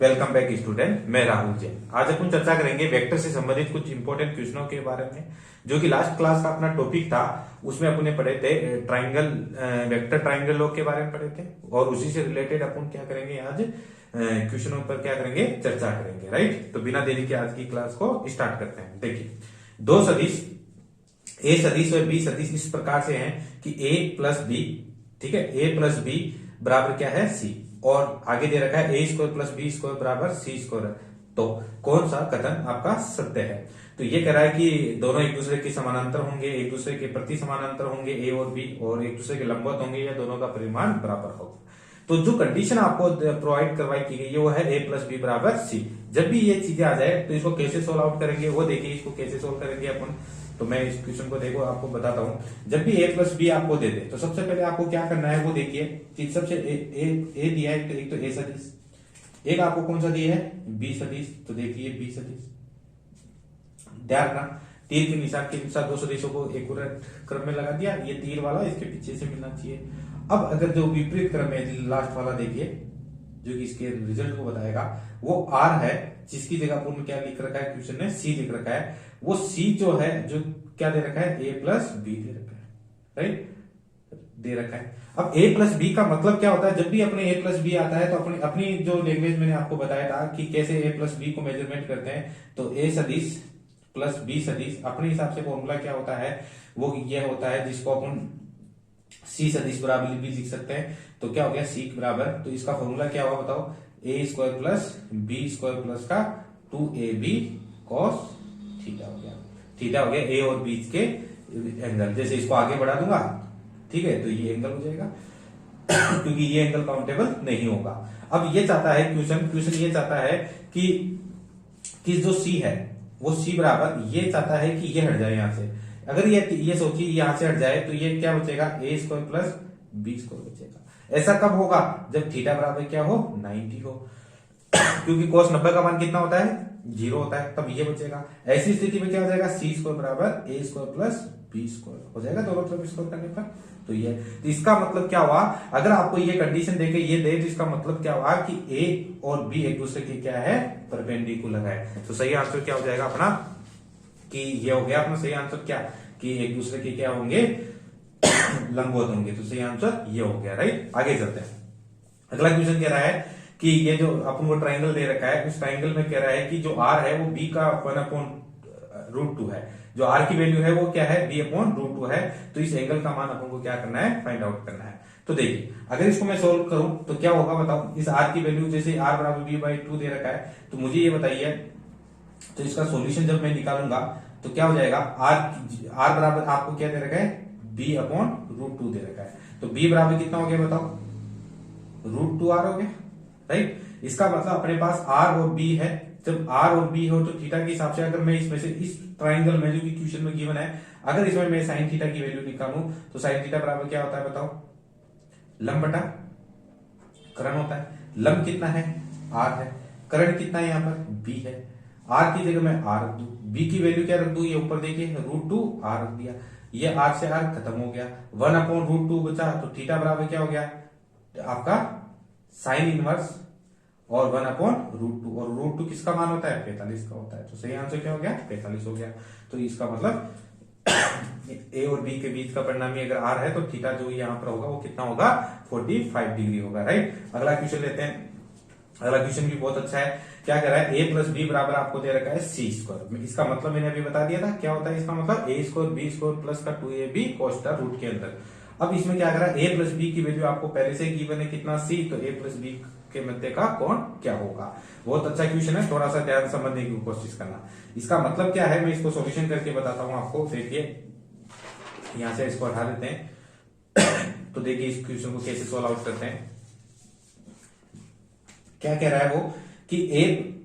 Welcome back student, मैं राहुल जैन। आज अपन चर्चा करेंगे वेक्टर से संबंधित कुछ इंपॉर्टेंट क्वेश्चनों के बारे में, जो कि लास्ट क्लास का अपना टॉपिक था। उसमें अपन पढ़े थे ट्राइंगल, वेक्टर ट्राइंगल लॉ के बारे में पढ़े थे, और उसी से रिलेटेड अपन क्या करेंगे आज क्वेश्चनों पर क्या करेंगे, चर्चा करेंगे। राइट, तो बिना देरी के आज की क्लास को स्टार्ट करते हैं। देखिए, दो सदिश ए सदिश और बी सदिश इस प्रकार से हैं कि ए प्लस बी, ठीक है, ए प्लस बी बराबर क्या है, सी, और आगे दे रखा है A square plus B square बराबर सी स्क्वायर। तो कौन सा कथन आपका सत्य है? तो ये कह रहा है कि दोनों एक दूसरे के समानांतर होंगे, एक दूसरे के प्रति समानांतर होंगे ए और बी, और एक दूसरे के लंबवत होंगे, या दोनों का परिमाण बराबर होगा। तो जो कंडीशन आपको प्रोवाइड करवाई की गई है वो है ए प्लस बी बराबर सी। जब भी ये चीजें आ जाए तो इसको कैसे सोल्व आउट करेंगे वो देखिए। इसको कैसे सोल्व करेंगे अपन, तो मैं इस क्वेश्चन को देखो आपको बताता हूं। जब भी ए प्लस बी आपको दे दे तो सबसे पहले आपको क्या करना है वो देखिए कि सबसे ए दिया है, तो एक तो ए सदिश, एक आपको कौन सा दिया है, बी सदिश। तो देखिए बी सदिश, ध्यान रखना तीर के निशान के अनुसार दो सदिशों को एक क्रम में लगा दिया। ये तीर वाला इसके पीछे से मिलना चाहिए। अब अगर जो विपरीत क्रम है, लास्ट वाला देखिए जो कि इसके रिजल्ट को बताएगा, वो आर है, जिसकी जगह पर क्या लिख रखा है क्वेश्चन ने, सी लिख रखा है। वो सी जो है, जो क्या दे रखा है, ए प्लस बी दे रखा है, राइट, दे रखा है। अब ए प्लस बी का मतलब क्या होता है? जब भी अपने ए प्लस बी आता है तो अपनी अपनी जो लैंग्वेज मैंने आपको बताया था कि कैसे ए प्लस बी को मेजरमेंट करते हैं, तो ए सदिश प्लस बी सदिश अपने हिसाब से फॉर्मूला क्या होता है, वो ये होता है जिसको अपन सी सदिश बराबर भी लिख सकते हैं। तो क्या हो गया, सी बराबर, तो इसका फॉर्मूला क्या होगा बताओ, A square plus B square plus का 2ab कॉस थीटा हो गया। थीटा हो गया ए और बीच के एंगल। जैसे इसको आगे बढ़ा दूंगा, ठीक है, तो ये एंगल हो जाएगा क्योंकि ये एंगल काउंटेबल नहीं होगा। अब ये चाहता है क्वेश्चन ये चाहता है कि जो सी है वो सी बराबर, ये चाहता है कि ये हट जाए यहां से। अगर ये सोचिए यहां से हट जाए तो ये क्या बचेगा, ए स्क्वायर प्लस बी स्क्वायर बचेगा। ऐसा कब होगा, जब थीटा बराबर क्या हो, 90 हो क्योंकि cos 90 का मान कितना होता है, 0 होता है, तब ये बचेगा। ऐसी स्थिति में क्या हो जाएगा, सी स्क्वायर बराबर ए स्क्वायर प्लस बी स्क्वायर हो जाएगा दोनों तरफ स्क्वायर करने पर। तो ये, तो इसका मतलब क्या हुआ, अगर आपको ये कंडीशन देके ये दे तो इसका मतलब क्या हुआ कि ए और बी एक दूसरे के क्या है, परपेंडिकुलर है। तो सही आंसर क्या हो जाएगा अपना, कि ये हो गया अपना सही आंसर क्या, कि एक दूसरे के क्या होंगे, लंबवत होंगे। तो सही आंसर ये हो गया। राइट, आगे चलते हैं। अगला क्वेश्चन कह रहा है कि ये जो अपन को ट्राइंगल दे रखा है, उस ट्राइंगल में कह रहा है कि जो आर है वो बी का 1/√2 है। जो आर की वैल्यू है वो क्या है, b/√2 है। तो इस एंगल का मान अपन को क्या करना है, फाइंड आउट करना है। तो देखिए, अगर इसको मैं सोल्व करूं तो क्या होगा बताओ। इस आर की वैल्यू, जैसे आर बराबर b/2 दे रखा है, तो मुझे ये बताइए, तो इसका सॉल्यूशन जब मैं निकालूंगा तो क्या हो जाएगा, आर बराबर आपको क्या दे रखा है, b/√2 दे रखा है। तो b बराबर कितना हो गया बताओ, √2r हो गया। राइट, इसका मतलब अपने पास r और b है। जब r और b हो तो थीटा के हिसाब से, अगर मैं इसमें से इस ट्राइंगल में जो कि क्वेश्चन में गिवन है, अगर इसमें मैं साइन थीटा की वैल्यू निकालूं तो साइन थीटा बराबर क्या होता है बताओ, लंब बटा करण होता है। लंब कितना है, r है, करण कितना है यहाँ पर, b है। r की जगह मैं r रख दूं, b की वैल्यू क्या रख दूं, ये ऊपर देखिए √2r रख दिया। ये r से r खत्म हो गया, 1/√2 बचा। तो थीटा बराबर क्या हो गया आपका, साइन इनवर्स और 1/√2, और √2 किसका मान होता है, 45 का होता है। तो सही आंसर क्या हो गया, 45 हो गया। तो इसका मतलब ए और बी के बीच का परिणामी अगर आर है तो थीटा जो यहाँ पर होगा वो कितना होगा, 45 डिग्री होगा। राइट, अगला क्वेश्चन लेते हैं। अगला क्वेश्चन भी बहुत अच्छा है। क्या कह रहा है, ए प्लस बी बराबर आपको दे रखा है सी स्क्वायर। इसका मतलब मैंने अभी बता दिया था क्या होता है इसका मतलब, ए स्क्वायर बी स्क्वायर प्लस का 2ab cos θ रूट के अंदर। अब इसमें क्या कर रहा है, ए प्लस बी की वैल्यू आपको पहले से गिवन है कितना, सी, तो ए प्लस बी के मध्य का कोण क्या होगा। बहुत अच्छा क्वेश्चन है, थोड़ा सा ध्यान समझने की कोशिश करना। इसका मतलब क्या है, मैं इसको सॉल्यूशन करके बताता हूं आपको। देखिए, यहां से इसको हटा देते हैं तो देखिए इस क्वेश्चन को कैसे सॉल्व आउट करते हैं। क्या कह रहा है वो कि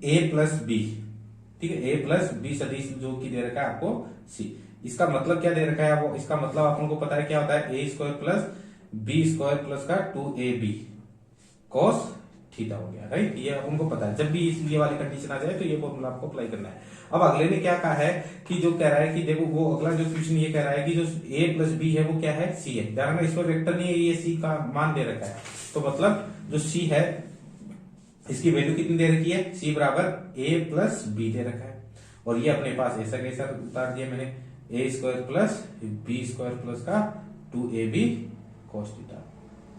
ए प्लस बी, ठीक है, ए प्लस बी सदिश जो कि दे रखा है आपको सी। इसका मतलब क्या दे रखा है वो, इसका मतलब अपन को पता है क्या होता है, A square plus B square plus का 2ab cos θ हो गया। राइट, ये अपन को पता है। जब भी ये वाली कंडीशन आ जाए तो ये फॉर्मूला आपको अप्लाई करना है। अब अगले ने क्या कहा है कि जो कह रहा है कि देखो, वो अगला जो क्वेश्चन ये कह रहा है कि जो a प्लस बी है वो क्या है, सी है। ध्यान में, इसमें वेक्टर नहीं है, ये सी का मान दे रखा है। तो मतलब जो सी है इसकी वैल्यू कितनी दे रखी है, c बराबर a प्लस बी दे रखा है, और ये अपने पास ऐसा कैसा उतार दिया मैंने, a square plus B square plus का 2ab cos थीटा,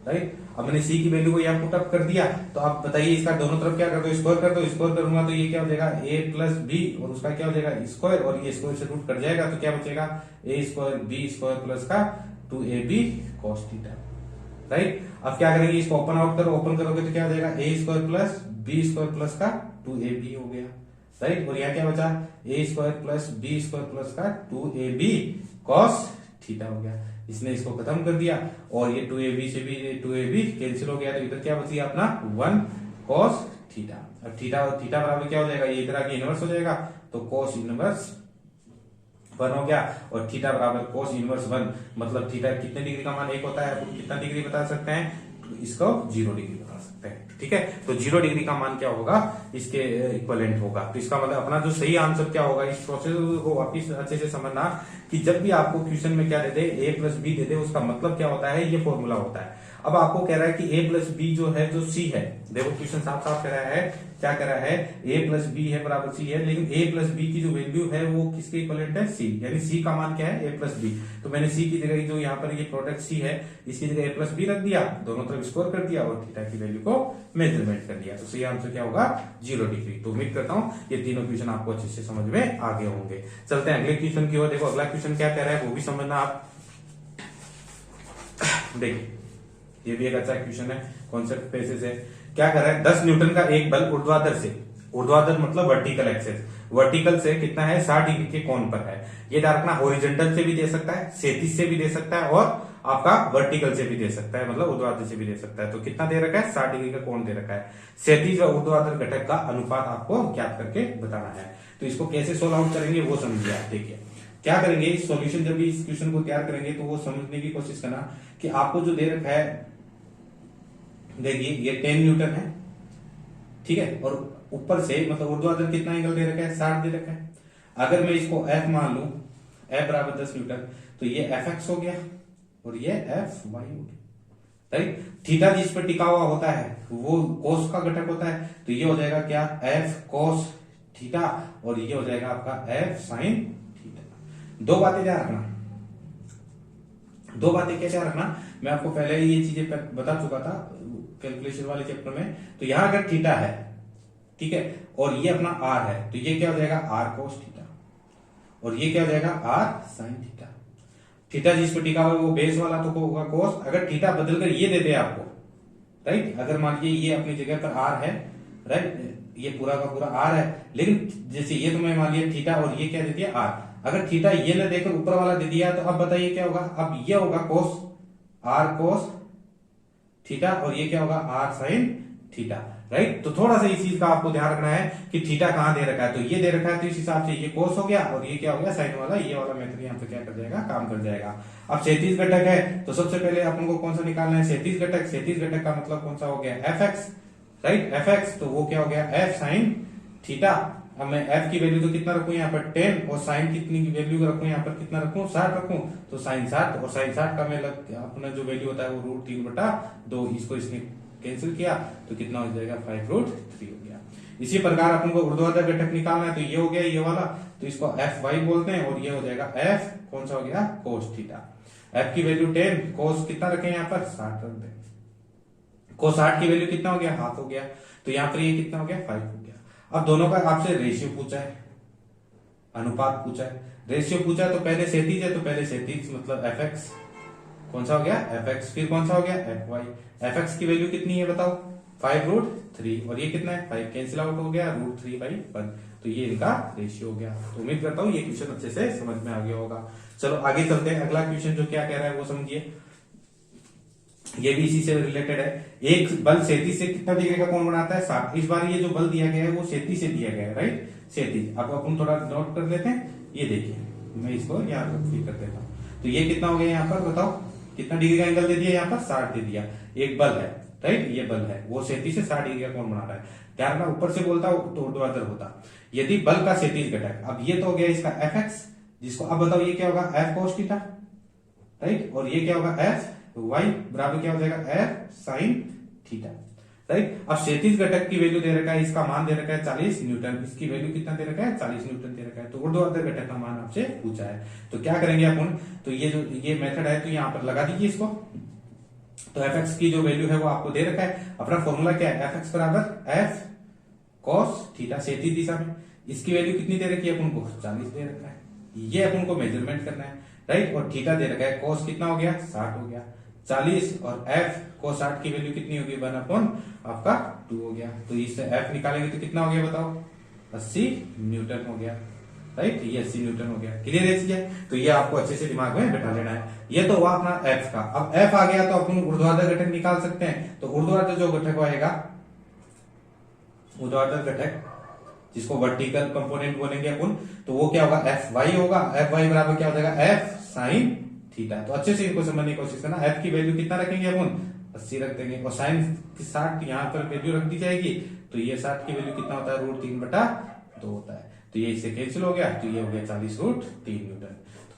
राइट। अब मैंने c की वैल्यू को यहाँ पुट अप कर दिया, तो आप बताइए इसका दोनों तरफ क्या कर दो, स्क्वायर कर दो, स्क्वायर करूंगा तो ये क्या हो जाएगा a प्लस बी, और उसका क्या हो जाएगा स्क्वायर, और ये स्क्वायर से रूट कट जाएगा तो क्या बचेगा a square B square plus का 2ab cos थीटा, राइट। अब क्या करेंगे, इसको ओपन आउट करो, ओपन करोगे तो क्या हो जाएगा a square plus B square plus का 2ab हो गया, राइट। और यहाँ क्या बचा, a square plus B square plus का 2ab cos थीटा हो गया। इसने इसको खत्म कर दिया, और ये 2ab से भी 2ab कैंसिल हो गया, तो इधर क्या बच गया अपना 1 cos थीटा। अब थीटा थीटा बराबर क्या हो जाएगा, ये इधर आके इनवर्स हो जाएगा, तो cos इनवर्स 1 हो गया, और थीटा बराबर cos इनवर्स 1, मतलब थीटा कितने डिग्री का मान 1 होता है, अपन कितना डिग्री बता सकते हैं, तो इसको 0 डिग्री बता सकते हैं, ठीक है। तो 0 डिग्री का मान क्या होगा, इसके इक्विवेलेंट होगा। तो इसका मतलब अपना जो सही आंसर क्या होगा, इस प्रोसेस को वापिस अच्छे से समझना कि जब भी आपको क्वेश्चन में क्या दे दे, a प्लस बी दे दे, उसका मतलब क्या होता है, ये फॉर्मूला होता है। अब आपको कह रहा है कि a प्लस बी जो है, जो c है, देखो क्वेश्चन साफ साफ कह रहा है, क्या कह रहा है, a प्लस बी है बराबर c है, लेकिन a प्लस बी की जो वैल्यू है वो किसके इक्विवेलेंट है, c, यानी c का मान क्या है, a प्लस बी। तो मैंने c की जगह जो यहाँ पर ये प्रोडक्ट c है, इसकी जगह a प्लस बी रख दिया, दोनों तरफ स्क्वायर कर दिया, और थीटा की वैल्यू को मेजरमेंट कर दिया, तो सही आंसर क्या होगा 0 डिग्री। तो उम्मीद करता हूँ ये तीनों क्वेश्चन आपको अच्छे से समझ में आ गए होंगे। चलते हैं अगले क्वेश्चन की ओर। देखो अगला क्वेश्चन क्या कह रहा है वो भी समझना आप। देखिए ये भी एक अच्छा क्वेश्चन है, कॉन्सेप्ट बेसिस है। क्या कर रहा है, 10 न्यूटन का एक बल ऊर्ध्वाधर से, ऊर्ध्वाधर मतलब वर्टिकल एक्सेस, वर्टिकल से कितना है 60 डिग्री के कोण पर है। ये ध्यान रखना, हॉरिजॉन्टल से भी दे सकता है, क्षैतिज से भी दे सकता है, और आपका वर्टिकल से भी दे सकता है, मतलब ऊर्ध्वाधर से भी दे सकता है। तो कितना दे रखा है, 60 डिग्री का कोण दे रखा है। क्षैतिज व ऊर्ध्वाधर घटक का अनुपात आपको ज्ञात करके बताना है। तो इसको कैसे सोल्व आउट करेंगे वो समझिए आप। देखिए क्या करेंगे, इस सॉल्यूशन जब भी इस क्वेश्चन को तैयार करेंगे तो वो समझने की कोशिश करना कि आपको जो दे रखा है, देखिए ये 10 न्यूटन है, ठीक है, और ऊपर से मतलब ऊर्ध्वाधर कितना एंगल दे रखा है, 60 दे रखा है। अगर मैं इसको f मान लूं, f बराबर 10 न्यूटन, तो ये fx हो गया और ये fy हो गया, राइट। थीटा जिस पर टिका हुआ होता है वो कोस का घटक होता है, तो ये हो जाएगा क्या, f कोस थीटा, और ये हो जाएगा आपका f साइन थीटा। दो बातें ध्यान रखना, दो बातें क्या ध्यान रखना, मैं आपको पहले ही ये चीजें बता चुका था कैलकुलेशन वाले चैप्टर में। तो यहां अगर थीटा है, ठीक है, और ये अपना r है, तो ये क्या हो जाएगा r कोस थीटा, और ये क्या हो जाएगा r साइन थीटा। थीटा जिस पर टिका हुआ वो बेस वाला तो होगा कोस। अगर थीटा बदलकर ये दे दे आपको, राइट, अगर मान लीजिए ये अपनी जगह पर r है, राइट, ये पूरा का पूरा r है, लेकिन जैसे ये तो मैं मान लिया थीटा और ये क्या दे दिया r, अगर थीटा ये न देकर ऊपर वाला दे दिया तो अब बताइए क्या होगा, अब ये होगा कोस, r कोस थीटा, और ये क्या होगा r साइन थीटा, राइट। तो थोड़ा सा इस चीज का आपको ध्यान रखना है कि थीटा कहां दे रखा है, तो ये दे रखा है, तो इस हिसाब से ये कोस हो गया, और ये क्या हो गया साइन वाला, ये वाला मेथड यहाँ पे क्या कर जाएगा, काम कर जाएगा। अब क्षैतिज घटक है, तो सबसे पहले अपन को कौन सा निकालना है, क्षैतिज घटक। क्षैतिज घटक का मतलब कौन सा हो गया, fx, राइट, fx, तो वो क्या हो गया f साइन थीटा। अब मैं f की वैल्यू तो कितना रखूं यहाँ पर 10, और साइन कितनी की वैल्यू रखूं यहाँ पर कितना रखूं, 60 रखूं, तो साइन 60, और साइन 60 का मैं अपना जो वैल्यू होता है वो √3/2, इसको इसने कैंसिल किया तो कितना हो जाएगा 5√3 हो गया। इसी प्रकार अपन को ऊर्ध्वाधर घटक निकालना है, तो ये हो गया ये वाला, तो इसको fy बोलते हैं, और ये हो जाएगा f कौन सा हो गया, कोस थीटा। f की वैल्यू 10, कोस कितना रखें यहाँ पर 60 रख दें, कोस 60 की वैल्यू कितना हो गया, हाफ हो गया, तो यहाँ पर ये कितना हो गया 5 हो गया। अब दोनों का आपसे रेशियो पूछा है, अनुपात पूछा है, रेशियो पूछा है, तो पहले क्षैतिज है, तो पहले क्षैतिज मतलब fx कौन सा हो गया fx, फिर कौन सा हो गया fy। fx की वैल्यू कितनी है बताओ, 5√3, और ये कितना है 5, कैंसिल आउट हो गया √3/1, तो ये इनका रेशियो हो गया। तो उम्मीद करता हूँ ये क्वेश्चन अच्छे से समझ में आ गया होगा। चलो आगे चलते हैं, अगला क्वेश्चन जो क्या कह रहा है वो समझिए, ये भी इसी से रिलेटेड है। एक बल क्षैतिज से कितना डिग्री का कोण बनाता है, 60। इस बार ये जो बल दिया गया है वो क्षैतिज से दिया गया है, राइट, क्षैतिज। अब अपन थोड़ा नोट कर लेते हैं, ये देखिए मैं इसको यहाँ फिर कर देता हूँ, तो ये कितना हो गया यहाँ पर बताओ, कितना डिग्री का एंगल दे दिया यहाँ पर, 60 दे दिया। एक बल है, राइट, ये बल है, वो क्षैतिज से 60 डिग्री का कोण बना रहा है। ध्यान रखना ऊपर से बोलता तो ऊर्ध्वाधर होता। यदि बल का क्षैतिज घटक, अब ये तो हो गया इसका fx, जिसको अब बताओ ये क्या होगा f cos थीटा, राइट, और ये क्या होगा f y बराबर क्या हो जाएगा f sin थीटा, राइट। अब क्षैतिज घटक की वैल्यू दे रखा है, इसका मान दे रखा है 40 न्यूटन, इसकी वैल्यू कितना दे रखा है 40 न्यूटन दे रखा है। तो ऊर्ध्वाधर घटक का मान आपसे पूछा है, तो क्या करेंगे अपन, तो ये मेथड है तो यहाँ पर लगा दीजिए इसको। तो एफ एक्स की जो वैल्यू है वो आपको दे रखा है, अपना फॉर्मूला क्या है, एफ एक्स बराबर एफ कॉस थीटा क्षैतिज दिशा में, इसकी वैल्यू कितनी दे रखी है अपन को 40 दे रखा है, ये अपन को मेजरमेंट करना है, राइट। और थीटा दे रखा है, कॉस कितना हो गया 60 हो गया, 40 और एफ को 60 की वैल्यू कितनी होगी 1 अपॉन आपका 2 हो गया। तो इससे एफ निकालेंगे तो कितना हो गया बताओ 80 न्यूटन हो गया, राइट। ये 80 न्यूटन हो गया, क्लियर है चीजें। तो ये आपको अच्छे से दिमाग में बैठा लेना है। ये तो हुआ अपना एफ का। अब एफ आ गया तो अपन ऊर्ध्वाधर घटक निकाल सकते हैं। तो ऊर्ध्वाधर जो घटक आएगा, ऊर्ध्वाधर घटक जिसको वर्टिकल कंपोनेंट बोलेंगे अपन, तो वो क्या होगा एफ वाई होगा। एफ वाई बराबर क्या हो जाएगा एफ साइन थीटा। तो अच्छे से इनको समझने की कोशिश करना। एफ की वैल्यू कितना रखेंगे अपन 80 रख देंगे, और साइन की 60 यहाँ पर वैल्यू रख दी जाएगी। तो ये 60 की वैल्यू कितना होता है √3/2 होता है। तो ये इससे कैंसिल हो गया, तो ये हो गया 40√3 न्यूटन।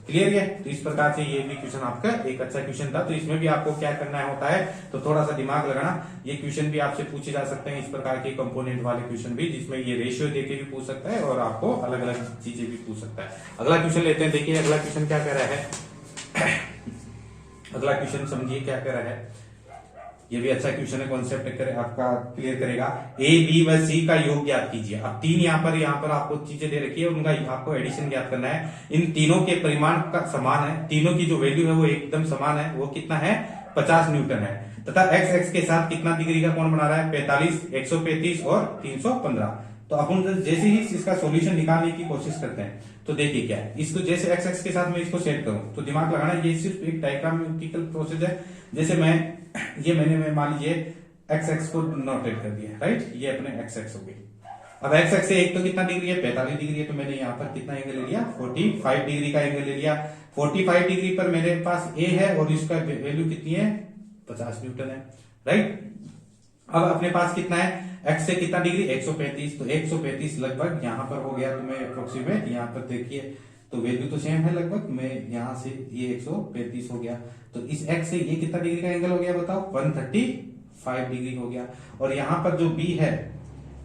क्लियर है। तो इस प्रकार से ये भी क्वेश्चन आपका एक अच्छा क्वेश्चन था। तो इसमें भी आपको क्या करना होता है, तो थोड़ा सा दिमाग लगाना। ये क्वेश्चन भी आपसे पूछे जा सकते हैं, इस प्रकार के कंपोनेंट वाले क्वेश्चन भी, जिसमें ये रेशियो देके भी पूछ सकता है और आपको अलग अलग चीजें भी पूछ सकता है। अगला क्वेश्चन लेते हैं। देखिए अगला क्वेश्चन क्या कह रहा है, अगला क्वेश्चन समझिए क्या कह रहा है। ये भी अच्छा क्वेश्चन है, कॉन्सेप्ट आपका क्लियर करेगा। ए बी व सी का योग ज्ञात कीजिए। अब तीन यहाँ पर आपको चीजें दे रखी है, उनका आपको एडिशन ज्ञात करना है। इन तीनों के परिमाण का समान है, तीनों की जो वैल्यू है वो एकदम समान है। वो कितना है 50 न्यूटन है, तथा एक्स एक्स के साथ कितना डिग्री का कोण बना रहा है 45, 135 और 315। तो अपन जैसे ही इसका सॉल्यूशन निकालने की कोशिश करते हैं, तो देखिए क्या है, इसको जैसे एक्स एक्स के साथ मैं इसको सेट करूं, तो दिमाग लगाना, ये सिर्फ एक डायग्रामेटिकल प्रोसेस है। जैसे मैंने मान लीजिए एक्स एक्स को नोटेट कर दिया, राइट। ये अपने एक्स एक्स हो गई। अब एक्स एक्स से एक तो कितना डिग्री है 45 डिग्री है, तो मैंने यहाँ पर कितना एंगल ले लिया 45 डिग्री का एंगल ले लिया। 45 डिग्री पर मेरे पास ए है और इसका वैल्यू कितनी है 50 न्यूटन है, राइट। अब अपने पास कितना है एक्स से कितना डिग्री 135, तो 135 लगभग यहाँ पर हो गया। तो मैं अप्रोक्सीमेट यहाँ पर देखिए, तो वैल्यू तो सेम है लगभग। मैं यहाँ से ये 135 हो गया, तो इस एक्स से ये कितना डिग्री का एंगल हो गया बताओ 135 डिग्री हो गया। और यहाँ पर जो बी है,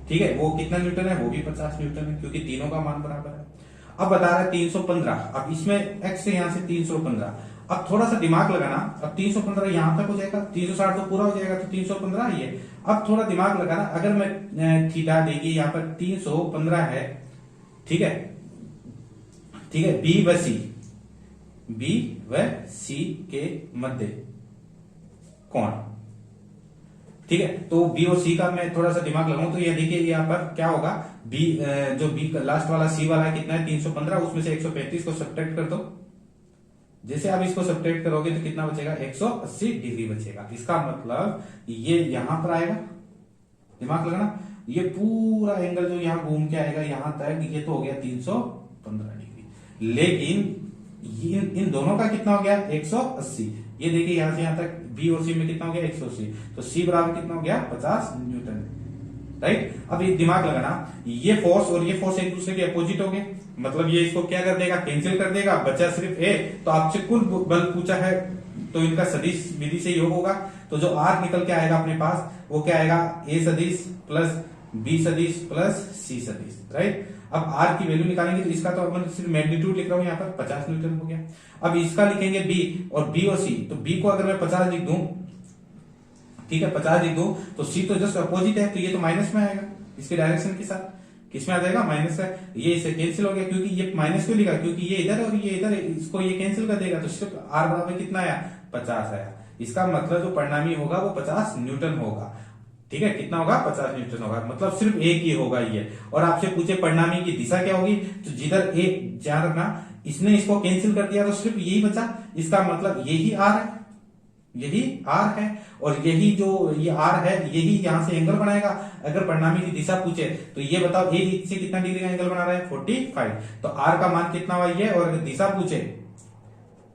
ठीक है, वो कितना न्यूटन है, वो भी 50 न्यूटन है, क्योंकि तीनों का मान बराबर है। अब बता रहा है 315। अब इसमें एक्स से यहाँ से 315। अब थोड़ा सा दिमाग लगाना। अब 315 यहां तक हो जाएगा, 360 तो पूरा हो जाएगा, तो 315 ही है। अब थोड़ा दिमाग लगाना, अगर मैं थीटा देखिए यहाँ पर 315 है, ठीक है, ठीक है। बी व सी के मध्य कोण, ठीक है। तो बी और सी का मैं थोड़ा सा दिमाग लगाऊं, तो ये देखिए यहाँ पर क्या होगा, बी जो बी लास्ट वाला सी वाला है कितना है 315, उसमें से 135 को सब्ट्रैक्ट कर दो। जैसे आप इसको सब्ट्रैक्ट करोगे तो कितना बचेगा 180 डिग्री बचेगा। इसका मतलब ये यहां पर आएगा, दिमाग लगाना, ये पूरा एंगल जो यहां घूम के आएगा यहां तक, ये तो हो गया 315 डिग्री। लेकिन इन दोनों का कितना हो गया 180। ये देखिए यहां से यहां तक बी और सी में कितना हो गया 180, तो सी बराबर कितना हो गया 50 न्यूटन, राइट। अब ये दिमाग लगाना, ये फोर्स और ये फोर्स एक दूसरे के अपोजिट हो गए, मतलब ये इसको क्या कर देगा कैंसिल कर देगा, बचा सिर्फ ए। तो आपसे कुल बल पूछा है, तो इनका सदिश विधि से योग होगा। तो जो आर निकल के आएगा अपने पास, वो क्या आएगा ए सदिश प्लस बी सदिश प्लस सी सदिश, राइट। अब आर की वैल्यू निकालेंगे, तो इसका तो अपन सिर्फ मैग्नीट्यूड लिख रहा हूं यहाँ पर 50 न्यूटन हो गया। अब इसका लिखेंगे बी, और बी और सी, तो बी को अगर मैं 50 लिख दूं, ठीक है 50 लिख दूं, तो सी तो जस्ट अपोजिट है, तो ये तो माइनस में आएगा इसके डायरेक्शन के साथ। किसमें आ जाएगा माइनस है, ये इसे कैंसिल हो गया, क्योंकि ये माइनस क्यों लिखा, क्योंकि ये इधर और ये इधर, इसको ये कैंसिल कर देगा, तो सिर्फ आर बराबर कितना आया 50 आया। इसका मतलब जो परिणामी होगा वो 50 न्यूटन होगा, ठीक है। कितना होगा 50 न्यूटन होगा, मतलब सिर्फ एक ही होगा ये। और आपसे पूछे परिणामी की दिशा क्या होगी, तो जिधर एक, ध्यान रखना, इसने इसको कैंसिल कर दिया तो सिर्फ यही बचा। इसका मतलब यही आर है, यही आर है, और यही जो ये आर है यही यहां से एंगल बनाएगा। अगर परिणामी की दिशा पूछे तो ये बताओ ए से कितना डिग्री का एंगल बना रहा है 45, तो आर का मान कितना हुआ ये, और अगर दिशा पूछे,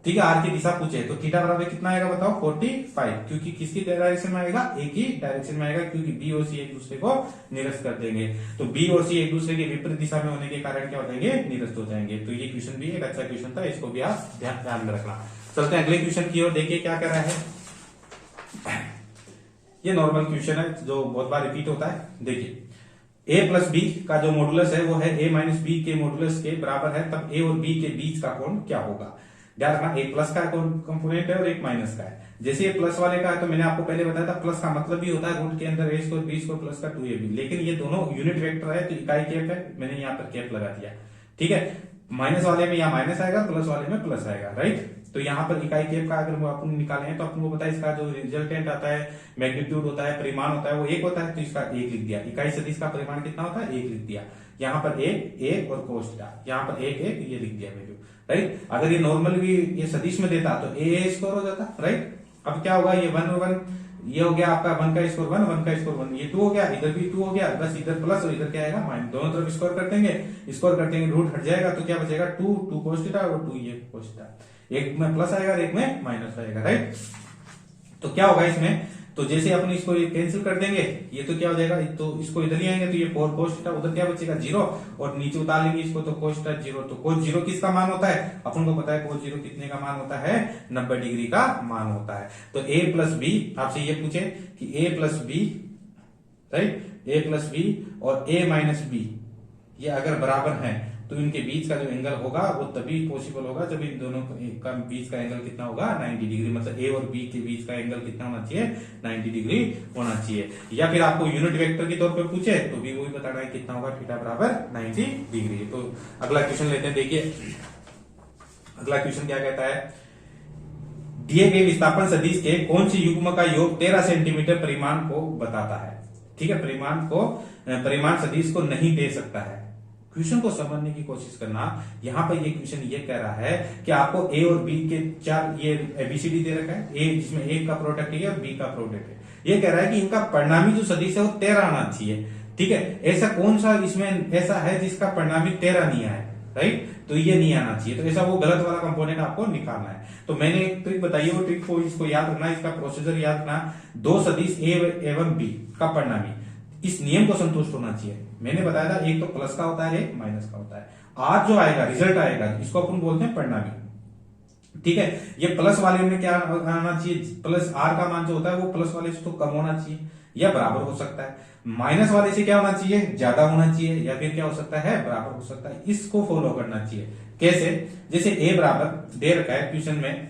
ठीक है, आर की दिशा पूछे, तो थीटा बराबर कितना आएगा बताओ 45, क्योंकि किसकी डायरेक्शन में आएगा, एक ही डायरेक्शन में आएगा, क्योंकि बी और सी एक दूसरे को निरस्त कर देंगे। तो बी और सी एक दूसरे के विपरीत दिशा में होने के कारण क्या हो जाएंगे, निरस्त हो जाएंगे। तो ये क्वेश्चन भी एक अच्छा क्वेश्चन था, इसको भी आप ध्यान में रखना। चलते हैं अगले क्वेश्चन की ओर। देखिए क्या कर रहा है, ये नॉर्मल क्वेश्चन है जो बहुत बार रिपीट होता है। देखिए a प्लस बी का जो मॉडुलस है वो है a माइनस बी के मॉडुलस के बराबर है, तब a और b के बीच का कोण क्या होगा। ध्यान रखना, एक प्लस का कंपोनेंट है और एक माइनस का है। जैसे ये प्लस वाले का है तो मैंने आपको पहले बताया था प्लस का मतलब भी होता है रूट के अंदर a square b square plus का 2ab, लेकिन ये दोनों यूनिट वेक्टर है तो इकाई कैप है, मैंने यहाँ पर कैप लगा दिया। ठीक है, माइनस वाले में यहाँ माइनस आएगा, प्लस वाले में प्लस आएगा, राइट। तो यहाँ पर इकाई कैप का अगर अपन निकाले हैं तो अपन को पता है इसका जो रिजल्टेंट आता है, मैग्नीट्यूड होता है, परिमाण होता है वो एक होता है, तो इसका एक लिख दिया। इकाई सदिश का परिमाण कितना होता है, एक लिख दिया। यहाँ पर एक और कोस थीटा, यहाँ पर एक ये लिख दिया वैल्यू, राइट। अगर ये नॉर्मल भी ये सदिश में देता तो ए स्क्वायर हो जाता, राइट। अब क्या होगा, ये 1 और 1 ये हो गया आपका 1 का स्क्वायर 1, 1 का स्क्वायर 1, ये 2 हो गया, इधर भी 2 हो गया, बस इधर प्लस और इधर क्या आएगा माइनस। दोनों तरफ स्क्वायर कर देंगे रूट हट जाएगा तो क्या बचेगा 2 cos थीटा और 2 ये cos थीटा। एक में प्लस आएगा और एक में माइनस आएगा, राइट। तो क्या होगा इसमें, तो जैसे अपन इसको कैंसिल कर देंगे, ये तो क्या हो जाएगा, तो इसको इधर ही आएंगे तो ये 4 cos थीटा, उधर क्या बचेगा 0 और नीचे उतार लेंगे इसको तो cos थीटा 0। तो cos 0 किसका मान होता है, अपन को पता है cos 0 कितने का मान होता है, 90 डिग्री का मान होता है। तो a प्लस बी, आपसे ये पूछे कि a plus B, right, a plus B और a माइनस बी ये अगर बराबर हैं तो इनके बीच का जो एंगल होगा वो तभी पॉसिबल होगा जब इन दोनों का बीच का एंगल कितना होगा 90 डिग्री, मतलब a और b के बीच का एंगल कितना होना चाहिए 90 डिग्री होना चाहिए। या फिर आपको यूनिट वेक्टर के तौर पे पूछे तो भी वही बताना है कितना होगा, थीटा बराबर 90 डिग्री। तो अगला क्वेश्चन लेते हैं। देखिए अगला क्वेश्चन क्या कहता है, दिए गए विस्थापन सदिश के कौन सी युग्म का योग 13 सेंटीमीटर परिमाण को बताता है। ठीक है, परिमाण सदिश को नहीं दे सकता है। क्वेश्चन को समझने की कोशिश करना। यहाँ पर ये क्वेश्चन ये कह रहा है कि आपको ए और बी के चार ये एबीसीडी दे रखा है, ए जिसमें ए का प्रोडक्ट है और बी का प्रोडक्ट है। ये कह रहा है कि इनका परिणामी जो सदिश है वो 13 आना चाहिए। ठीक है, ऐसा कौन सा इसमें ऐसा है जिसका परिणामी 13 नहीं आया, राइट, तो ये नहीं आना चाहिए। तो ऐसा वो गलत वाला कंपोनेंट आपको निकालना है। तो मैंने एक ट्रिक बताई, वो ट्रिक को इसको याद रखना, इसका प्रोसीजर याद रखना। दो सदिश ए एवं बी का परिणामी इस नियम को संतुष्ट होना चाहिए। मैंने बताया था एक तो प्लस का होता है एक माइनस का होता है। आज जो आएगा रिजल्ट आएगा इसको अपन बोलते हैं परिणामी। ठीक है, ये प्लस वाले में क्या आना चाहिए, प्लस आर का मान जो होता है वो प्लस वाले से तो कम होना चाहिए या बराबर हो सकता है। माइनस वाले से क्या होना चाहिए, ज्यादा होना चाहिए या फिर क्या हो सकता है बराबर हो सकता है। इसको फॉलो करना चाहिए। कैसे, जैसे ए बराबर दे रखा है क्वेश्चन में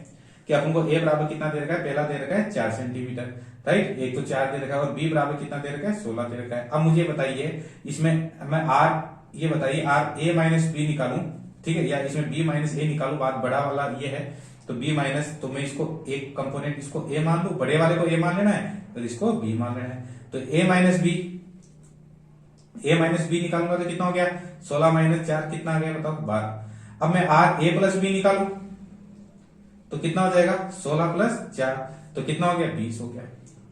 कि अपन को ए बराबर कितना दे रखा है, पहला दे रखा है 4 सेंटीमीटर, राइट, एक तो 4 दे रखा है और बी बराबर कितना दे रखा है 16 दे रखा है। अब मुझे बताइए इसमें मैं आर, ये बताइए आर ए माइनस बी निकालूं, ठीक है, या इसमें बी माइनस ए निकालूं, बात बड़ा वाला ये है तो बी माइनस, तो मैं इसको एक कंपोनेंट इसको ए मान लू, बड़े वाले को ए मान लेना है तो इसको बी मान लेना है। तो ए माइनस बी निकालूंगा तो कितना हो गया 16 माइनस 4 कितना आ गया बताओ 12। अब मैं आर ए प्लस बी निकालू तो कितना हो जाएगा 16 प्लस 4 तो कितना हो गया 20 हो गया।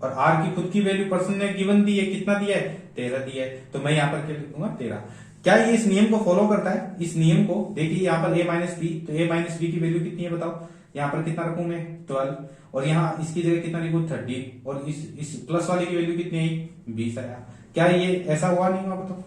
और आर की खुद की वैल्यू पर्सन ने गिवन दी है, कितना दिया है 13 दिया है, तो मैं यहाँ पर क्या लिखूंगा 13। क्या ये इस नियम को फॉलो करता है, इस नियम को देखिए यहाँ पर a माइनस बी, तो a माइनस बी की वैल्यू कितनी है बताओ, यहाँ पर कितना रखूं मैं 12 और यहाँ इसकी जगह कितना लिखूं 13 और इस प्लस वाले की वैल्यू कितनी आई 20 आया। क्या ये ऐसा हुआ नहीं हुआ बताओ,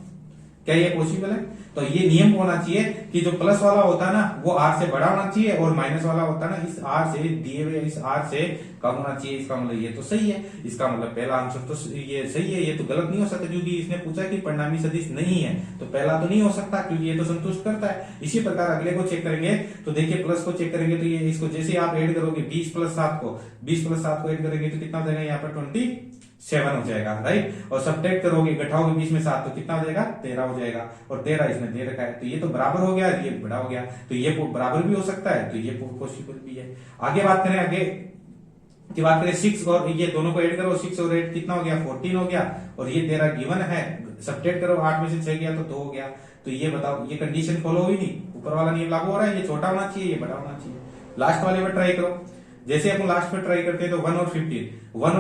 क्या ये पॉसिबल है। तो ये नियम होना चाहिए कि जो प्लस वाला होता है ना वो आर से बड़ा होना चाहिए और माइनस वाला होता है ना इस आर से दिए हुए इस आर से कम होना चाहिए। इसका मतलब ये तो सही है, इसका मतलब पहला आंसर तो ये सही है, ये तो गलत नहीं हो सकता क्योंकि इसने पूछा कि परिणामी सदिश नहीं है तो पहला तो नहीं हो सकता क्योंकि ये तो संतुष्ट करता है। इसी प्रकार अगले को चेक करेंगे तो देखिए प्लस को चेक करेंगे तो ये इसको जैसे आप ऐड करोगे 20 प्लस 7 को ऐड करेंगे तो कितना हो जाएगा यहाँ पर 27 हो जाएगा, राइट। और सब्ट्रैक्ट करोगे घटाओगे 20 में 7 तो कितना हो जाएगा 13 हो जाएगा और 13 इसमें दे रखा है तो ये तो बराबर हो गया, ये बड़ा हो गया तो ये बराबर भी हो सकता है तो ये पॉसिबल भी है। आगे बात करें, आगे की बात करें 6 और ये दोनों को ऐड करो 6 और 8 कितना हो गया 14 हो गया और ये 13 गिवन है, सब्ट्रैक्ट करो 8 में से 6 गया तो 2 हो गया। तो ये बताओ ये कंडीशन फॉलो हुई नहीं, ऊपर वाला नियम लागू हो रहा है, ये छोटा होना चाहिए ये बड़ा होना चाहिए। लास्ट वाले में ट्राई करो, जैसे अपन लास्ट में ट्राई करते हैं तो 1 और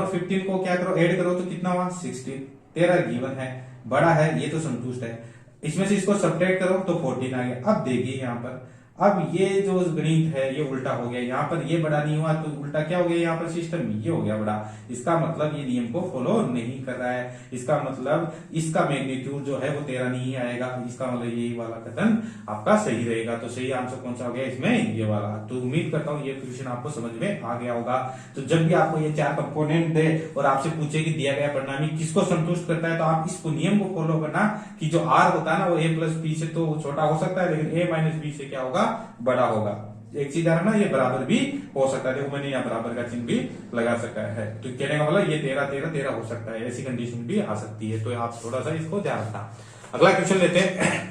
15 को क्या करो ऐड करो तो कितना हुआ 16, 13 गिवन है बड़ा है ये तो संतुष्ट है। इसमें से इसको सब्ट्रैक्ट करो तो 14 आ गया। अब देखिए यहाँ पर अब ये जो गणित है ये उल्टा हो गया, यहाँ पर ये बड़ा नहीं हुआ तो उल्टा क्या हो गया, यहाँ पर सिस्टम ये हो गया बड़ा। इसका मतलब ये नियम को फॉलो नहीं कर रहा है, इसका मतलब इसका मैग्नीट्यूड जो है वो 13 नहीं आएगा, इसका मतलब यही वाला कथन आपका सही रहेगा। तो सही आंसर कौन सा हो गया इसमें, ये वाला। तो उम्मीद करता हूँ ये क्वेश्चन आपको समझ में आ गया होगा। तो जब भी आपको ये 4 कंपोनेंट दे और आपसे पूछे कि दिया गया परिणामी किसको संतुष्ट करता है, तो आप इसको नियम को फॉलो करना कि जो आर होता है ना वो ए प्लस बी से तो छोटा हो सकता है, लेकिन ए माइनस बी से क्या होगा, बड़ा होगा। एक चीज है ना, ये बराबर भी हो सकता है, देखो मैंने यहाँ बराबर का चिन्ह भी लगा सकता है, तो कहने का मतलब ये 13 13 13 हो सकता है, ऐसी कंडीशन भी आ सकती है। तो आप थोड़ा सा इसको ध्यान रखना। अगला क्वेश्चन लेते हैं।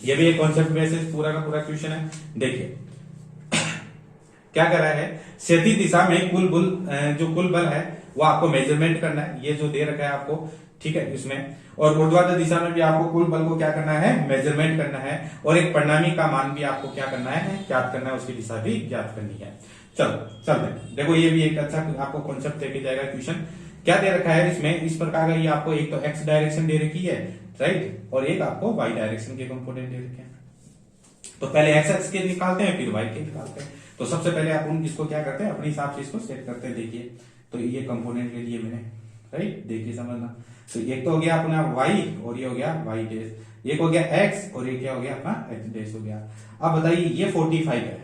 ये भी एक कॉन्सेप्ट बेसिस पूरा का पूरा क्वेश्चन है। देखिए क्या कर रहा है, क्षैतिज दिशा में जो कुल बल है वो आपको मेजरमेंट करना है, ये जो दे रखा है आपको, ठीक है इसमें। और ऊर्ध्वाधर दिशा में भी आपको कुल बल को क्या करना है, मेजरमेंट करना है, और एक परिणामी का मान भी आपको क्या करना है, ज्ञात करना है, उसकी दिशा भी ज्ञात करनी है। चलो चलते हैं। देखो ये भी एक अच्छा आपको कॉन्सेप्ट देके जाएगा क्वेश्चन। क्या दे रखा है इसमें, इस प्रकार का, ये आपको एक तो एक्स डायरेक्शन दे रखी है, राइट, और एक आपको वाई डायरेक्शन के कंपोनेंट दे रखे हैं। तो पहले एक्स के निकालते हैं, फिर वाई के निकालते हैं। तो सबसे पहले आप इसको क्या करते हैं, अपने हिसाब से इसको सेट करते हैं। देखिए तो ये कंपोनेंट ले लिए मैंने, राइट, देखिए समझना। तो एक तो हो गया अपना y और ये हो गया y डैश, एक हो गया x और ये क्या हो गया अपना x डैश हो गया। अब बताइए ये 45 है,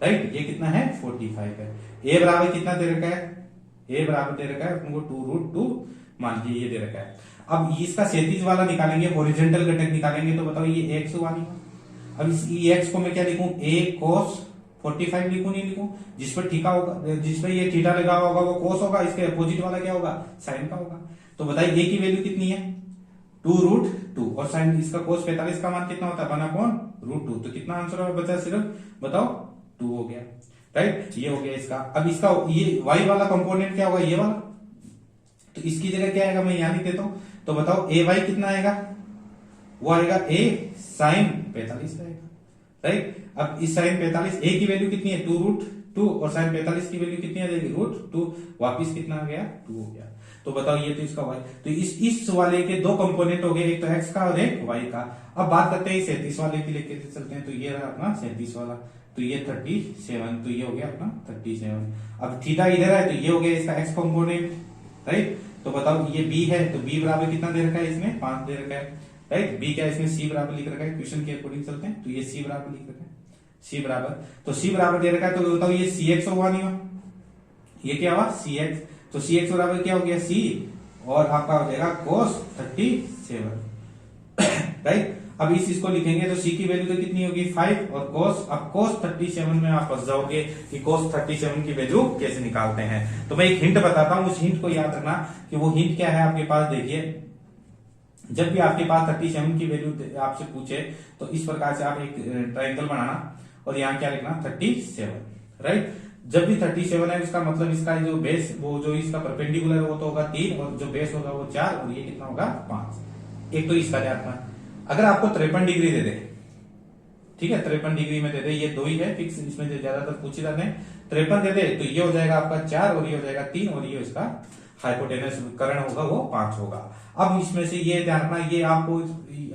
राइट, ये कितना है 45 है। a बराबर कितना दे रखा है, a बराबर दे रखा है अपन को 2√2 मान लीजिए, ये दे रखा है। अब इसका क्षैतिज वाला निकालेंगे, हॉरिजॉन्टल घटक निकालेंगे, तो बताओ ये x वाली। अब इस x को मैं क्या लिखूं, a cos 45 लिखूं, नहीं लिखूं, जिस पर थीटा होगा, जिस पर ये थीटा लगा होगा वो cos होगा, इसके अपोजिट वाला क्या होगा, sin का होगा। तो बताइए a की वैल्यू कितनी है 2√2 और sin इसका cos 45 का मान कितना होता है 1/√2। तो कितना आंसर बचा, सिर्फ बताओ 2 हो गया, राइट, ये हो गया इसका। अब इसका ये y वाला कंपोनेंट क्या होगा, ये वाला, तो इसकी जगह क्या आएगा, मैं यहां लिख देता हूं। तो बताओ a y कितना आएगा, वो आएगा a sin 45 आएगा, राइट। अब इस sin 45 a की वैल्यू कितनी है 2√2 और sin 45 की वैल्यू कितनी आ जाएगी √2, वापिस कितना आ गया 2 हो गया। तो बताओ ये तो इसका y, तो इस वाले के दो कंपोनेंट हो गए, एक तो x का और एक y का। अब बात करते हैं 37 वाले की लेके चलते हैं। तो ये रहा अपना 37 वाला, तो ये 37, तो ये हो गया अपना 37। अब थीटा इधर है तो ये हो गया इसका x कंपोनेंट, राइट। तो बताओ ये b है, तो b बराबर कितना दे रखा है इसमें 5 दे रखा है, राइट। b क्या है इसमें c बराबर लिख रखा है, क्वेश्चन के अकॉर्डिंग चलते हैं। तो ये c बराबर लिख रखा है, c बराबर, तो c बराबर दे रखा है, तो बताओ ये cx हुआ नहीं हुआ, ये क्या हुआ cx, तो cx बराबर क्या हो गया c और आपका हो जाएगा cos 37, राइट। अब इसको लिखेंगे तो c की वैल्यू तो कितनी होगी 5 और cos, अब cos 37 में आप फंस जाओगे कि cos 37 की वैल्यू कैसे निकालते हैं। तो मैं एक हिंट बताता हूं, उस हिंट को याद रखना कि वो हिंट क्या है आपके पास। देखिए जब भी आपके पास 37 की वैल्यू आपसे पूछे तो इस प्रकार से आप एक ट्रायंगल बनाना और यहाँ क्या लिखना 37, राइट। जब भी 37 है इसका मतलब इसका जो बेस, वो जो इसका परपेंडिकुलर है वो तो होगा 3 और जो बेस होगा वो 4 और ये कितना होगा 5। एक तो इसका ध्यान रखना। अगर आपको 53 डिग्री दे दे, ठीक है 53 डिग्री में दे दे, ये 2 ही है फिक्स, इसमें ज्यादातर पूछे जाते हैं, 53 दे दे तो ये हो जाएगा आपका 4 और ये हो जाएगा 3 और ये इसका हाइपोटेनस कर्ण होगा वो 5 होगा। अब इसमें से ये ध्यान रखना, ये आपको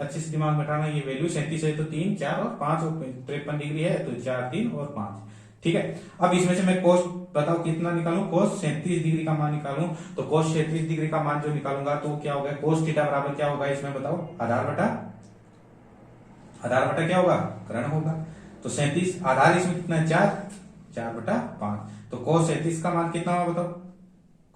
अच्छे से दिमाग में बैठाना, ये वैल्यू 37 है तो 3 4 और 5 और 53 डिग्री है तो 4 3 और 5, ठीक है। अब इसमें से मैं कोस बताओ कितना निकालूं, कोस 37 डिग्री का मान निकालूं, तो कोस 37 डिग्री का मान जो निकालूंगा तो क्या होगा, कोस थीटा बराबर क्या होगा इसमें बताओ, आधार बटा क्या होगा, कर्ण होगा। तो 37 आधार इसमें कितना है 4/5, तो कोस 37 का मान कितना होगा बताओ,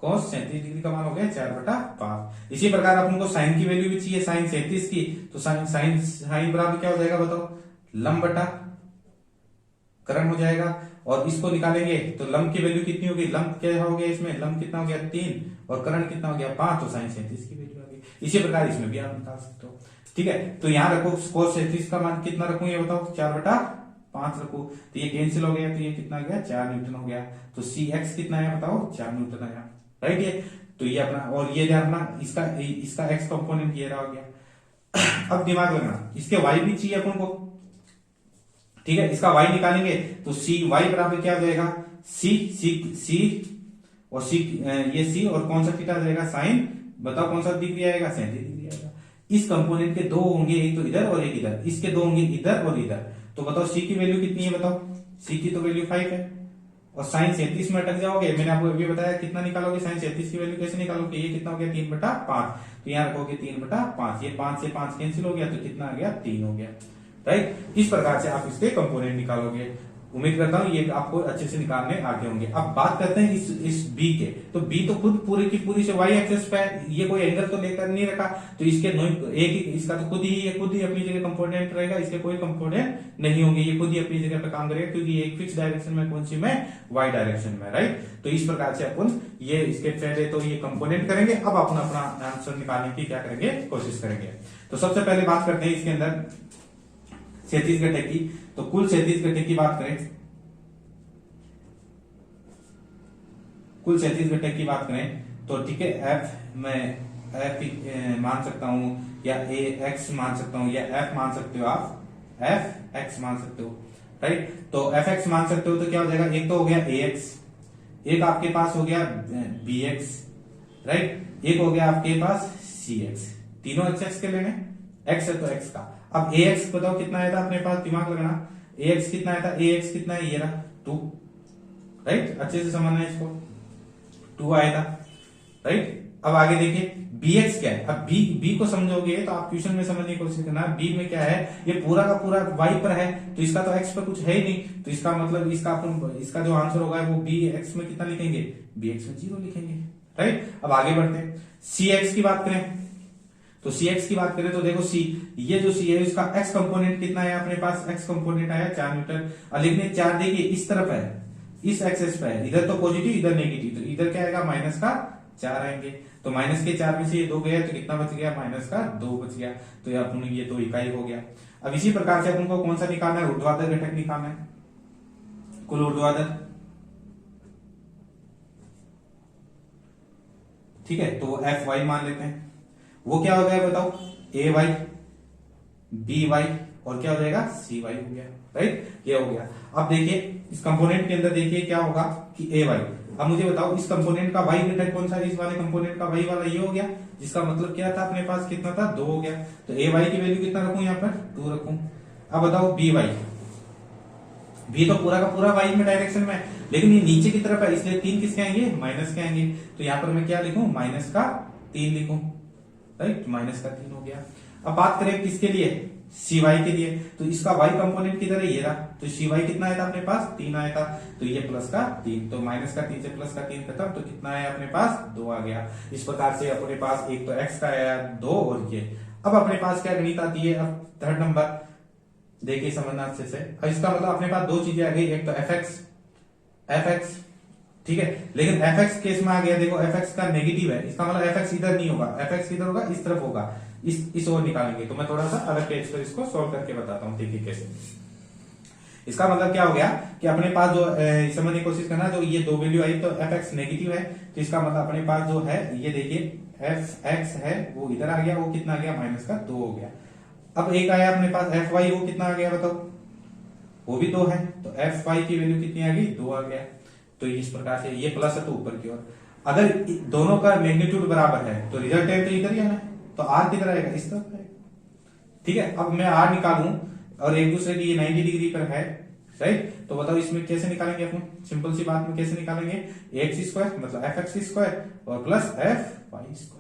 कोस 37 डिग्री का मान हो गया 4/5। इसी प्रकार अपन को साइन की वैल्यू भी चाहिए, साइन 37 की, तो साइन बराबर क्या हो जाएगा बताओ, लंब बटा कर्ण हो जाएगा। और इसको निकालेंगे तो लंब की वैल्यू कितनी होगी, लंब क्या हो गया इसमें, लंब कितना हो गया 3 और कर्ण कितना हो गया 5, तो साइन 37 की वैल्यू आ गई। इसी प्रकार इसमें भी आप निकाल सकते हो, ठीक है। तो यहाँ रखो कोस 37 का मान कितना रखूं ये बताओ, 4/5 रखो, तो ये कैंसिल हो गया, तो ये कितना गया 4 न्यूटन हो गया। तो cx कितना है बताओ 4 न्यूटन आया, राइट। ये तो ये अपना, और ये ध्यान रखना इसका x कंपोनेंट ये रहा हो गया। अब दिमाग लगाना, इसके y भी चाहिए अपन को, ठीक है। इसका y निकालेंगे तो cy बराबर क्या हो जाएगा, c और c ये c और कौन सा थीटा आ जाएगा साइन, बताओ कौन सा डिग्री आएगा 37 डिग्री आएगा। इस कंपोनेंट के दो होंगे, एक तो इधर और एक इधर, इसके दो होंगे इधर और इधर, तो बताओ सी की वैल्यू कितनी है, बताओ सी की तो वैल्यू 5 है, और साइन 37 में अटक जाओगे। मैंने आपको अभी बताया कितना निकालोगे, साइन 37 की वैल्यू कैसे निकालोगे, ये कितना हो गया 3/5, तो यहाँ रखोगे 3/5, ये 5 से 5 कैंसिल हो गया, तो कितना आ गया 3 हो गया, राइट। इस प्रकार से आप इसके कंपोनेंट निकालोगे। उम्मीद करता हूं ये आपको अच्छे से निकालने आगे होंगे। अब बात करते हैं इस बी के, तो बी तो खुद पूरी की पूरी से वाई एक्सेस पे है, ये कोई एंगल तो लेकर नहीं रखा, तो इसके एक ही इसका तो खुद ही अपनी जगह कंपोनेंट रहेगा, इसके कोई कंपोनेंट नहीं होंगे, ये खुद ही अपनी जगह पे काम करेगा, क्योंकि ये एक फिक्स डायरेक्शन में, कौन सी में, वाई डायरेक्शन में, राइट। तो इस प्रकार से अपन ये इसके पहले तो ये कंपोनेंट करेंगे, अब अपन अपना आंसर निकालने की क्या करेंगे, कोशिश करेंगे। तो सबसे पहले बात करते हैं इसके अंदर 37 घंटे की, तो कुल 37 घंटे की बात करें, कुल 37 घंटे की बात करें तो ठीक है, एफ मैं एफ मान सकता हूं, या ए एक्स मान सकता हूं, या एफ मान सकते हो, आप एफ एक्स मान सकते हो, राइट। तो एफ एक्स मान सकते हो तो क्या हो जाएगा, एक तो हो गया ए एक्स, एक आपके पास हो गया बी एक्स, राइट, एक हो गया आपके पास सी एक्स, तीनों एक्स के लेने, एक्स है तो एक्स का। अब ए एक्स बताओ कितना आया था अपने पास, दिमाग लगाना, ए एक्स कितना आया था, ए एक्स कितना है, ये रहा 2, राइट, अच्छे से समझना है इसको, 2 आया था, राइट। अब आगे देखिए बी एक्स क्या है, अब बी को समझोगे तो आप क्वेश्चन में समझने की कोशिश करना, बी में क्या है, ये पूरा का पूरा वाई पर है, तो इसका तो एक्स पर कुछ है ही नहीं, तो इसका मतलब इसका जो आंसर होगा वो बी एक्स में कितना लिखेंगे, बी एक्स में 0 लिखेंगे, राइट। अब आगे बढ़ते हैं, सी एक्स की बात करें, तो सी एक्स की बात करें तो देखो सी, ये जो सी है इसका एक्स कंपोनेंट कितना है अपने पास, एक्स कंपोनेंट आया 4 न्यूटन, और लिखने 4 देखिए इस तरफ है, इस एक्सेस पे है, इधर तो पॉजिटिव इधर नेगेटिव, तो इधर क्या आएगा माइनस का 4 आएंगे, तो माइनस के 4 में से ये 2 गया तो कितना बच गया, माइनस का 2 बच गया, तो अपन ये 2 इकाई हो गया। अब इसी प्रकार से अपन को कौन सा निकालना है, ऊर्ध्वाधर घटक निकालना है, कुल ऊर्ध्वाधर, ठीक है, तो एफ वाई मान लेते हैं, वो क्या हो गया बताओ, ए वाई बी वाई और क्या हो जाएगा, सी वाई हो गया, राइट, ये हो गया। अब देखिए इस कंपोनेंट के अंदर देखिए क्या होगा कि ए वाई, अब मुझे बताओ इस कंपोनेंट का वाई घटक कौन सा है, इस वाले कंपोनेंट का वाई वाला ये हो गया, जिसका मतलब क्या था अपने पास, कितना था 2 हो गया, तो ए वाई की वैल्यू कितना रखूं यहाँ पर, 2 रखूं। अब बताओ बी वाई, बी तो पूरा का पूरा वाई में डायरेक्शन में, लेकिन ये नीचे की तरफ है, इसलिए 3 किसके आएंगे, माइनस के आएंगे, तो यहाँ पर मैं क्या लिखूं, माइनस का 3 लिखूं, राइट, माइनस का 3 हो गया। अब बात करें किसके लिए, सी वाई के लिए, तो इसका वाई कंपोनेंट किधर है, ये रहा, तो सी वाई कितना आया था अपने पास, 3 आया था, तो ये प्लस का 3, तो माइनस का 3 से प्लस का 3 खत्म, तो कितना आया अपने पास, 2 आ गया। इस प्रकार से अपने पास एक तो एक्स का आया 2 और ये। अब अपने पास क्या गणित आती है, अब थर्ड नंबर देखिए समझना अच्छे से, इसका मतलब अपने पास 2 चीजें आ गई, एक तो एफ एक्स, ठीक है, लेकिन एफ एक्स केस में आ गया, देखो एफ एक्स का नेगेटिव है, इसका मतलब एफ एक्स इधर नहीं होगा, एफ एक्स किधर होगा, इस तरफ होगा, इस ओर निकालेंगे, तो मैं थोड़ा सा अलग पेज पर इसको सॉल्व करके बताता हूं, देखिए कैसे। इसका मतलब क्या हो गया कि अपने पास जो समझने की कोशिश करना, जो ये 2 वैल्यू आई तो एफ एक्स नेगेटिव है, तो इसका मतलब अपने पास जो है ये देखिए एफ एक्स है वो इधर आ गया, वो कितना आ गया, माइनस का 2 हो गया। अब एक आया अपने पास एफ वाई, वो कितना आ गया बताओ, वो भी 2 है, तो एफ वाई की वैल्यू कितनी आ गई, 2 आ गया। तो इस प्रकार से ये प्लस है तो ऊपर की ओर, अगर दोनों का मैग्नीट्यूड बराबर है तो रिजल्टेंट तो इधर ही आना है, तो आर किधर आएगा, इस तरफ आएगा, ठीक है। अब मैं आर निकालूं और एक दूसरे की 90 डिग्री पर है, राइट, तो बताओ इसमें कैसे निकालेंगे अपन, सिंपल सी बात में कैसे निकालेंगे, एक्स स्क्वायर मतलब एफ एक्स स्क्वायर और plus F Y square,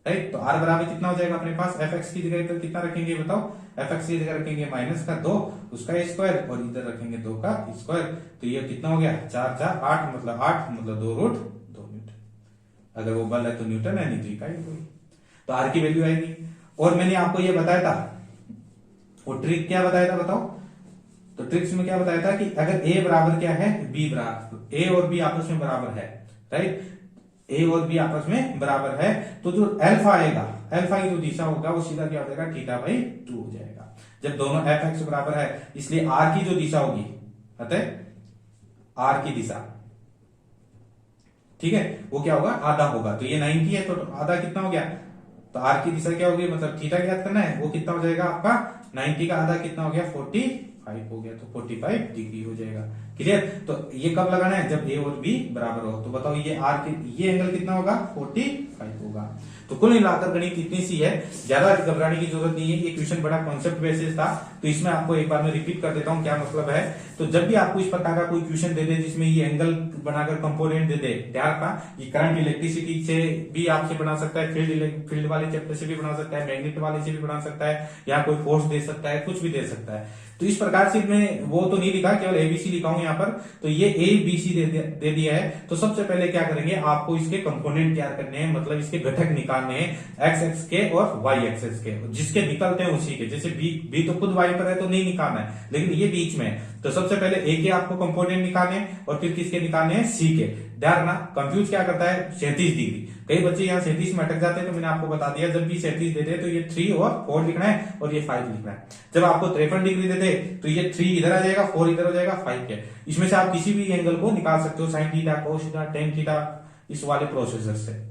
right. तो आर बराबर कितना हो जाएगा अपने पास, एफ एक्स की जगह पर कितना रखेंगे बताओ, एफ एक्स की जगह रखेंगे माइनस का 2 उसका स्क्वायर और इधर रखेंगे 2 का स्क्वायर, तो ये कितना हो गया 4 4 8 मतलब 2 रूट 2 न्यूटन, अगर वो बल है तो न्यूटन है, नहीं तो इकाई होगी, तो आर की वैल्यू आएगी। और मैंने आपको ये बताया था, वो ट्रिक क्या बताया था बताओ, तो ट्रिक्स में क्या बताया था कि अगर ए बराबर क्या है, बी बराबर, ए और बी आपस में बराबर है, राइट, ए और बी आपस में बराबर है, तो जो अल्फा आएगा, अल्फा की जो दिशा होगा वो सीधा क्या हो जाएगा, थीटा बाई 2 हो जाएगा, जब दोनों एफ एक्स बराबर है, इसलिए आर की जो दिशा होगी, अतः आर की दिशा, ठीक है, वो क्या होगा, आधा होगा, तो ये 90 है तो आधा कितना हो गया, तो आर की दिशा क्या होगी, मतलब थीटा ज्ञात करना है, वो कितना हो जाएगा आपका 90 का आधा कितना हो गया, 45 हो गया, तो 45 डिग्री हो जाएगा, क्लियर। तो ये कब लगाना है, जब ए और बी बराबर हो, तो बताओ ये आर के ये एंगल कितना होगा, 45 होगा। तो कुल मिलाकर गणित इतनी सी है, ज्यादा घबराने की जरूरत नहीं है। ये क्वेश्चन बड़ा कॉन्सेप्ट बेसिस था, तो इसमें आपको एक बार मैं रिपीट कर देता हूँ क्या मतलब है। तो जब भी आपको इस प्रकार का कोई क्वेश्चन दे दे जिसमें ये एंगल बनाकर कंपोनेंट दे दे, ध्यान रखना ये करंट इलेक्ट्रिसिटी से भी आपसे बना सकता है, फील्ड वाले चैप्टर से भी बना सकता है, मैग्नेट वाले से भी बना सकता है, या कोई फोर्स दे सकता है, कुछ भी दे सकता है। तो इस प्रकार से मैं वो तो नहीं लिखा, केवल एबीसी लिखा हूं यहाँ पर। तो ये ए बी सी दे दिया है। तो सबसे पहले क्या करेंगे, आपको इसके कंपोनेंट तैयार करने हैं, मतलब इसके घटक निकालने हैं, एक्स एक्स के और वाई एक्सेस के, जिसके निकलते हैं उसी के। जैसे बी तो खुद वाई पर है तो नहीं निकालना है, लेकिन ये बीच में है। तो सबसे पहले ए के आपको कंपोनेंट निकालने हैं और फिर किसके निकालने हैं, सी के। ध्यान रखना कंफ्यूज क्या करता है, 37 डिग्री। कई बच्चे यहाँ 37 में अटक जाते हैं, तो मैंने आपको बता दिया जब भी 37 देते हैं तो ये 3 और 4 लिखना है और ये 5 लिखना है। जब आपको 53 डिग्री देते तो ये 3 इधर आ जाएगा, 4 इधर हो जाएगा, 5 के। इसमें से आप किसी भी एंगल को निकाल सकते हो, sine theta, cos theta, tan theta, इस वाले प्रोसेसर से।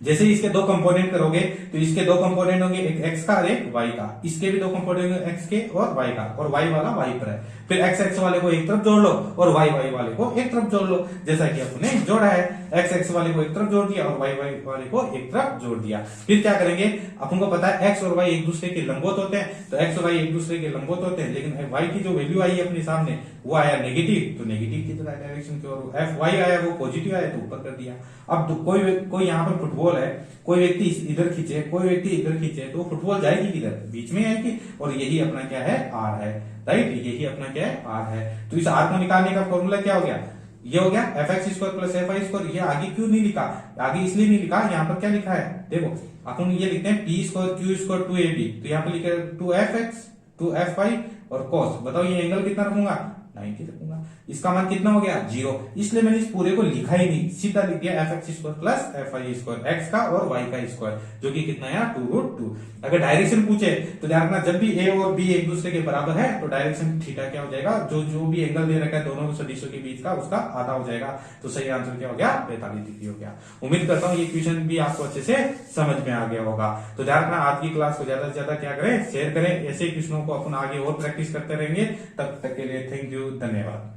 जैसे इसके दो कंपोनेंट करोगे तो इसके दो कंपोनेंट होंगे, एक एक्स का और एक वाई का। इसके भी दो कंपोनेंट होंगे, एक्स के और वाई का, और वाई वाला वाई पर है। फिर एक्स एक्स वाले को एक तरफ जोड़ लो और वाई वाई वाले को एक तरफ जोड़ लो, जैसा कि अपने जोड़ा है। एक्स एक्स वाले को एक तरफ जोड़ दिया और वाई वाई वाले को एक तरफ जोड़ दिया। फिर क्या करेंगे, अपन को पता है एक्स और वाई एक दूसरे के लंबवत होते हैं, तो एक्स और वाई एक दूसरे के लंबवत होते हैं, लेकिन वाई की जो वैल्यू आई है अपने सामने वो आया नेगेटिव, तो नेगेटिव की डायरेक्शन की ओर। एफ वाई आया वो पॉजिटिव आया तो ऊपर कर दिया। अब तो कोई यहाँ पर फुटबॉल है, कोई व्यक्ति इधर खींचे, कोई व्यक्ति इधर खींचे, तो फुटबॉल जाएगी किधर, बीच में आएगी। और यही अपना क्या है, आर है, राइट। यही अपना क्या है, आर है। तो इस आर को निकालने का फॉर्मूला क्या हो गया, ये हो गया F X square plus F Y square. ये आगे क्यों नहीं लिखा, आगे इसलिए नहीं लिखा, यहाँ पर क्या लिखा है देखो, अपन ये लिखते हैं P square Q square 2ab, तो यहाँ पर लिखे 2fx 2fy और cos। बताओ ये एंगल कितना रखूंगा, 90 रखूंगा। इसका मान कितना हो गया, 0। इसलिए मैंने इस पूरे को लिखा ही नहीं, सीधा लिख दिया F X square plus F Y square, X का और वाई का स्क्वायर, जो कि कितना है 2√2। अगर डायरेक्शन पूछे तो ध्यान रखना, जब भी ए और बी एक दूसरे के बराबर है तो डायरेक्शन थीटा क्या हो जाएगा, जो भी एंगल दे रखा है दोनों सदिशों के बीच का, उसका आधा हो जाएगा। तो सही आंसर क्या हो गया, 45 डिग्री हो गया। उम्मीद करता हूँ ये क्वेश्चन भी आपको अच्छे से समझ में आ गया होगा। तो ध्यान रखना, आज की क्लास को ज्यादा से ज्यादा क्या करें, शेयर करें। ऐसे क्वेश्चनों को अपन आगे और प्रैक्टिस करते रहेंगे। तब तक के लिए थैंक यू, धन्यवाद।